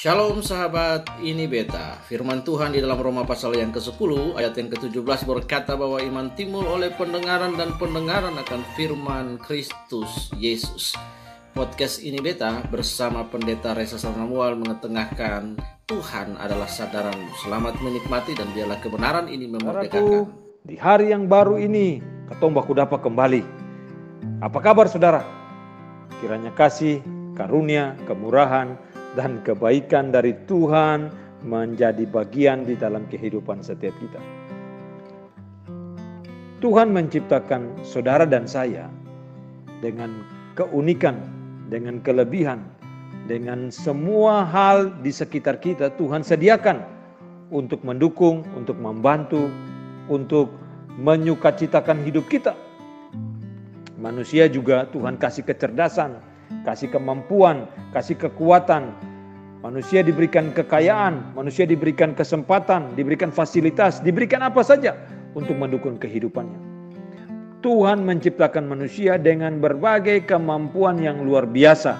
Shalom sahabat, ini Beta. Firman Tuhan di dalam Roma pasal yang ke-10 ayat yang ke-17 berkata bahwa iman timbul oleh pendengaran dan pendengaran akan firman Kristus Yesus. Podcast ini Beta bersama Pendeta Reza Samuel mengetengahkan Tuhan adalah sadaranmu. Selamat menikmati dan biarlah kebenaran ini memerdekakan. Di hari yang baru ini, ketong baku dapat kembali. Apa kabar saudara? Kiranya kasih, karunia, kemurahan, dan kebaikan dari Tuhan menjadi bagian di dalam kehidupan setiap kita. Tuhan menciptakan saudara dan saya dengan keunikan, dengan kelebihan, dengan semua hal di sekitar kita Tuhan sediakan untuk mendukung, untuk membantu, untuk menyukacitakan hidup kita. Manusia juga Tuhan kasih kecerdasan, kasih kemampuan, kasih kekuatan. Manusia diberikan kekayaan, manusia diberikan kesempatan, diberikan fasilitas, diberikan apa saja untuk mendukung kehidupannya. Tuhan menciptakan manusia dengan berbagai kemampuan yang luar biasa.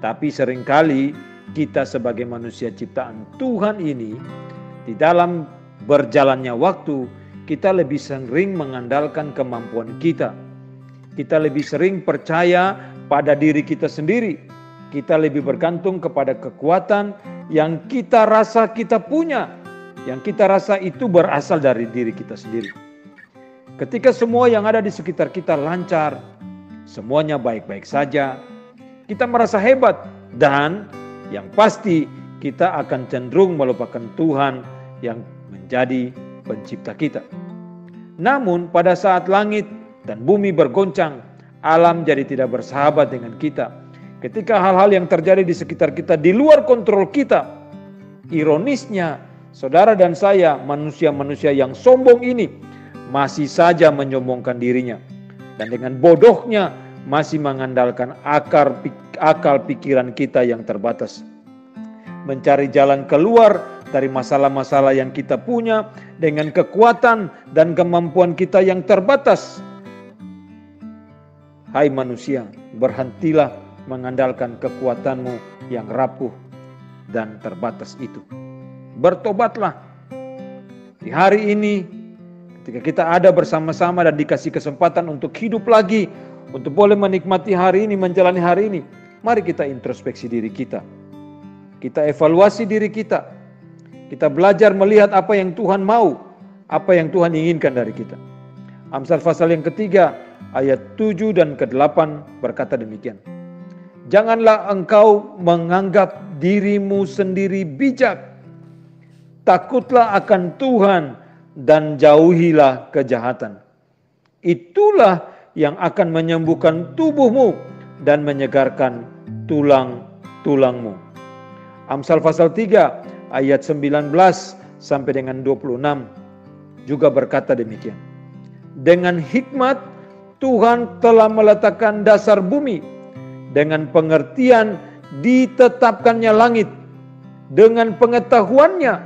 Tapi seringkali kita sebagai manusia ciptaan Tuhan ini, di dalam berjalannya waktu, kita lebih sering mengandalkan kemampuan kita. Kita lebih sering percaya pada diri kita sendiri. Kita lebih bergantung kepada kekuatan yang kita rasa kita punya. Yang kita rasa itu berasal dari diri kita sendiri. Ketika semua yang ada di sekitar kita lancar, semuanya baik-baik saja, kita merasa hebat. Dan yang pasti kita akan cenderung melupakan Tuhan yang menjadi pencipta kita. Namun pada saat langit dan bumi bergoncang, alam jadi tidak bersahabat dengan kita. Ketika hal-hal yang terjadi di sekitar kita di luar kontrol kita, ironisnya saudara dan saya, manusia-manusia yang sombong ini, masih saja menyombongkan dirinya. Dan dengan bodohnya masih mengandalkan akal pikiran kita yang terbatas. Mencari jalan keluar dari masalah-masalah yang kita punya dengan kekuatan dan kemampuan kita yang terbatas. Hai manusia, berhentilah mengandalkan kekuatanmu yang rapuh dan terbatas itu. Bertobatlah. Di hari ini, ketika kita ada bersama-sama dan dikasih kesempatan untuk hidup lagi, untuk boleh menikmati hari ini, menjalani hari ini, mari kita introspeksi diri kita. Kita evaluasi diri kita. Kita belajar melihat apa yang Tuhan mau, apa yang Tuhan inginkan dari kita. Amsal pasal yang ketiga, ayat 7 dan ke-8 berkata demikian. Janganlah engkau menganggap dirimu sendiri bijak. Takutlah akan Tuhan dan jauhilah kejahatan. Itulah yang akan menyembuhkan tubuhmu dan menyegarkan tulang-tulangmu. Amsal pasal 3 ayat 19 sampai dengan 26 juga berkata demikian. Dengan hikmat Tuhan telah meletakkan dasar bumi, dengan pengertian ditetapkannya langit, dengan pengetahuannya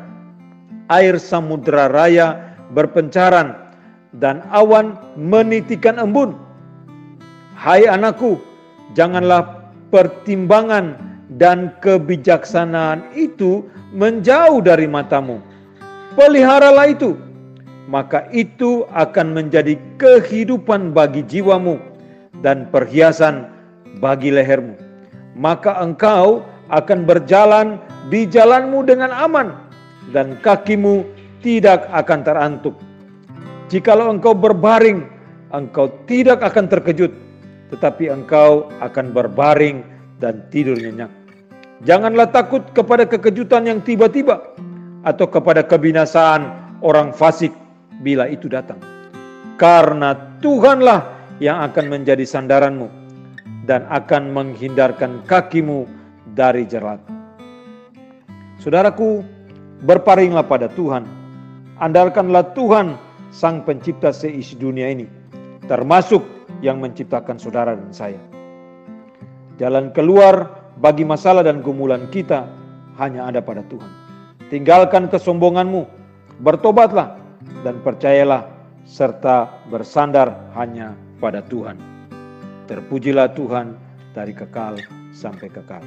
air samudera raya berpencaran dan awan menitikan embun. Hai anakku, janganlah pertimbangan dan kebijaksanaan itu menjauh dari matamu. Peliharalah itu, maka itu akan menjadi kehidupan bagi jiwamu dan perhiasan bagi lehermu. Maka engkau akan berjalan di jalanmu dengan aman dan kakimu tidak akan terantuk. Jikalau engkau berbaring, engkau tidak akan terkejut, tetapi engkau akan berbaring dan tidur nyenyak. Janganlah takut kepada kekejutan yang tiba-tiba atau kepada kebinasaan orang fasik bila itu datang. Karena Tuhanlah yang akan menjadi sandaranmu dan akan menghindarkan kakimu dari jerat. Saudaraku, berpalinglah pada Tuhan. Andalkanlah Tuhan, Sang Pencipta seisi dunia ini, termasuk yang menciptakan saudara dan saya. Jalan keluar bagi masalah dan gumulan kita hanya ada pada Tuhan. Tinggalkan kesombonganmu, bertobatlah, dan percayalah serta bersandar hanya pada Tuhan. Terpujilah Tuhan dari kekal sampai kekal.